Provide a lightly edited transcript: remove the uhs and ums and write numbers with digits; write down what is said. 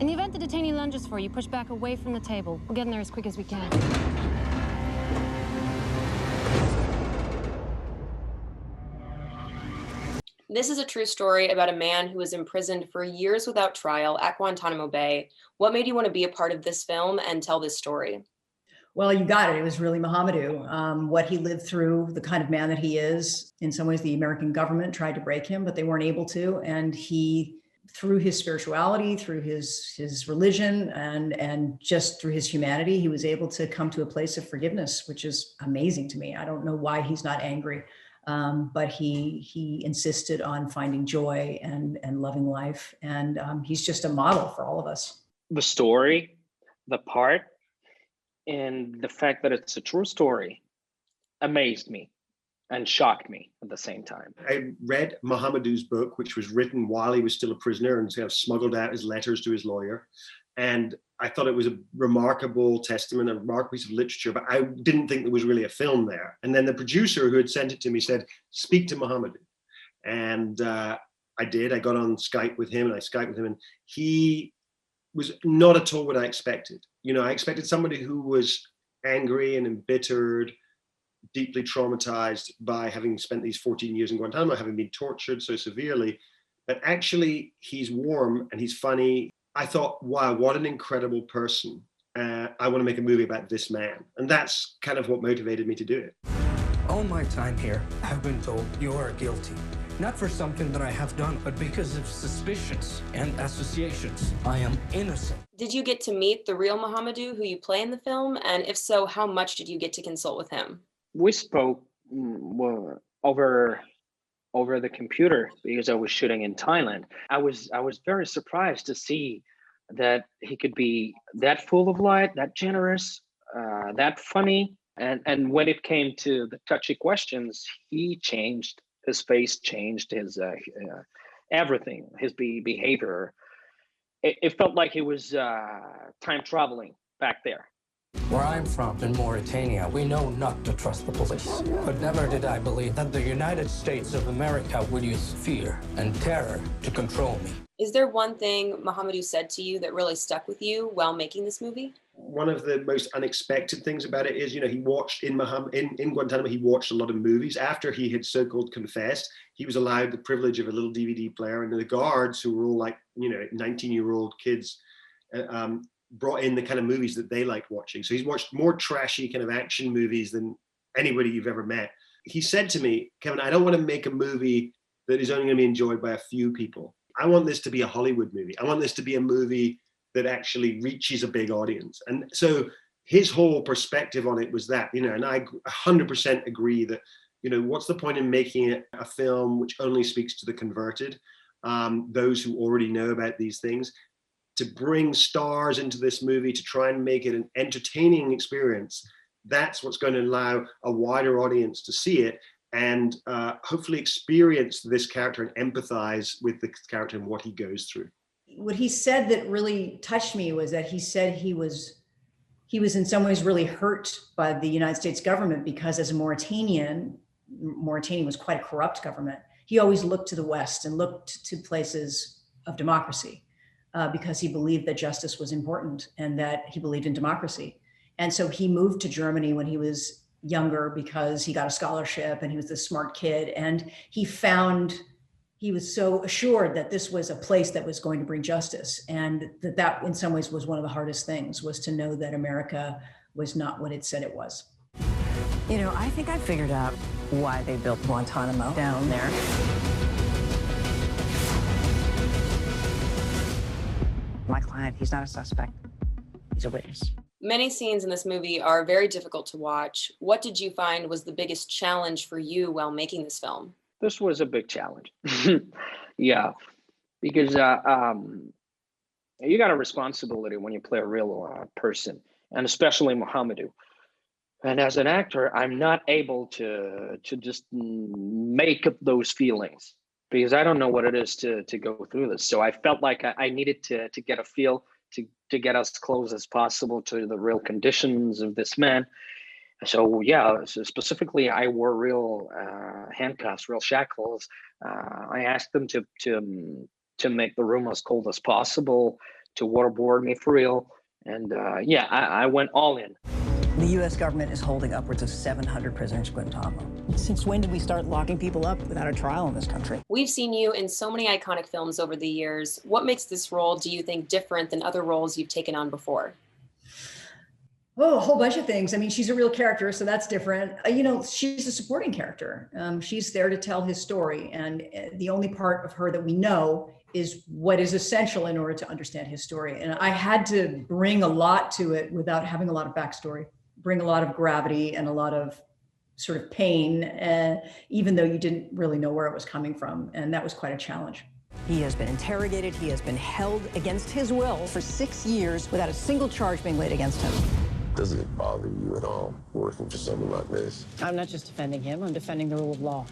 In the event the detainee lunges for you, push back away from the table. We'll get in there as quick as we can. This is a true story about a man who was imprisoned for years without trial at Guantanamo Bay. What made you want to be a part of this film and tell this story? Well, you got it. It was really Mohamedou. What he lived through, the kind of man that he is. In some ways, the American government tried to break him, but they weren't able to. And he, through his spirituality, through his religion, and just through his humanity, he was able to come to a place of forgiveness, which is amazing to me. I don't know why he's not angry, but he insisted on finding joy and loving life. And he's just a model for all of us. The story, the part, and the fact that it's a true story amazed me and shocked me at the same time. I read Mohamedou's book, which was written while he was still a prisoner and kind of smuggled out his letters to his lawyer. And I thought it was a remarkable testament, a remarkable piece of literature, but I didn't think there was really a film there. And then the producer who had sent it to me said, speak to Mohamedou. And I did. I got on Skype with him and I Skyped with him, and he was not at all what I expected. You know, I expected somebody who was angry and embittered, deeply traumatized by having spent these 14 years in Guantanamo, having been tortured so severely. But actually, he's warm and he's funny. I thought, wow, what an incredible person. I want to make a movie about this man. And that's kind of what motivated me to do it. All my time here, I've been told you are guilty. Not for something that I have done, but because of suspicions and associations. I am innocent. Did you get to meet the real Mohamedou who you play in the film? And if so, how much did you get to consult with him? We spoke over the computer because I was shooting in Thailand. I was very surprised to see that he could be that full of light, that generous, that funny. And when it came to the touchy questions, he changed. His face changed, his everything, his behavior. It felt like he was time traveling back there. Where I'm from, in Mauritania, we know not to trust the police. But never did I believe that the United States of America would use fear and terror to control me. Is there one thing Mohamedou said to you that really stuck with you while making this movie? One of the most unexpected things about it is, you know, he watched in Guantanamo, he watched a lot of movies. After he had so-called confessed, he was allowed the privilege of a little DVD player, and the guards, who were all like, you know, 19-year-old kids, brought in the kind of movies that they liked watching. So he's watched more trashy kind of action movies than anybody you've ever met. He said to me, Kevin, I don't want to make a movie that is only going to be enjoyed by a few people. I want this to be a Hollywood movie. I want this to be a movie that actually reaches a big audience. And so his whole perspective on it was that, you know, and I 100% agree that, you know, what's the point in making it a film which only speaks to the converted, those who already know about these things? To bring stars into this movie, to try and make it an entertaining experience, that's what's going to allow a wider audience to see it and hopefully experience this character and empathize with the character and what he goes through. What he said that really touched me was that he said he was in some ways really hurt by the United States government because as a Mauritania was quite a corrupt government. He always looked to the West and looked to places of democracy. Because he believed that justice was important and that he believed in democracy. And so he moved to Germany when he was younger because he got a scholarship and he was this smart kid. And he was so assured that this was a place that was going to bring justice. And that in some ways was one of the hardest things, was to know that America was not what it said it was. You know, I think I figured out why they built Guantanamo down there. My client, he's not a suspect. He's a witness. Many scenes in this movie are very difficult to watch. What did you find was the biggest challenge for you while making this film? This was a big challenge. Yeah, because you got a responsibility when you play a real person, and especially Mohamedou. And as an actor, I'm not able to just make up those feelings, because I don't know what it is to go through this. So I felt like I needed to get a feel, to get as close as possible to the real conditions of this man. So yeah, so specifically, I wore real handcuffs, real shackles. I asked them to make the room as cold as possible, to waterboard me for real. And yeah, I went all in. The U.S. government is holding upwards of 700 prisoners in Guantanamo. Since when did we start locking people up without a trial in this country? We've seen you in so many iconic films over the years. What makes this role, do you think, different than other roles you've taken on before? Oh, a whole bunch of things. I mean, she's a real character, so that's different. You know, she's a supporting character. She's there to tell his story. And the only part of her that we know is what is essential in order to understand his story. And I had to bring a lot to it without having a lot of backstory, bring a lot of gravity and a lot of sort of pain, even though you didn't really know where it was coming from. And that was quite a challenge. He has been interrogated. He has been held against his will for 6 years without a single charge being laid against him. Does it bother you at all working for someone like this? I'm not just defending him, I'm defending the rule of law.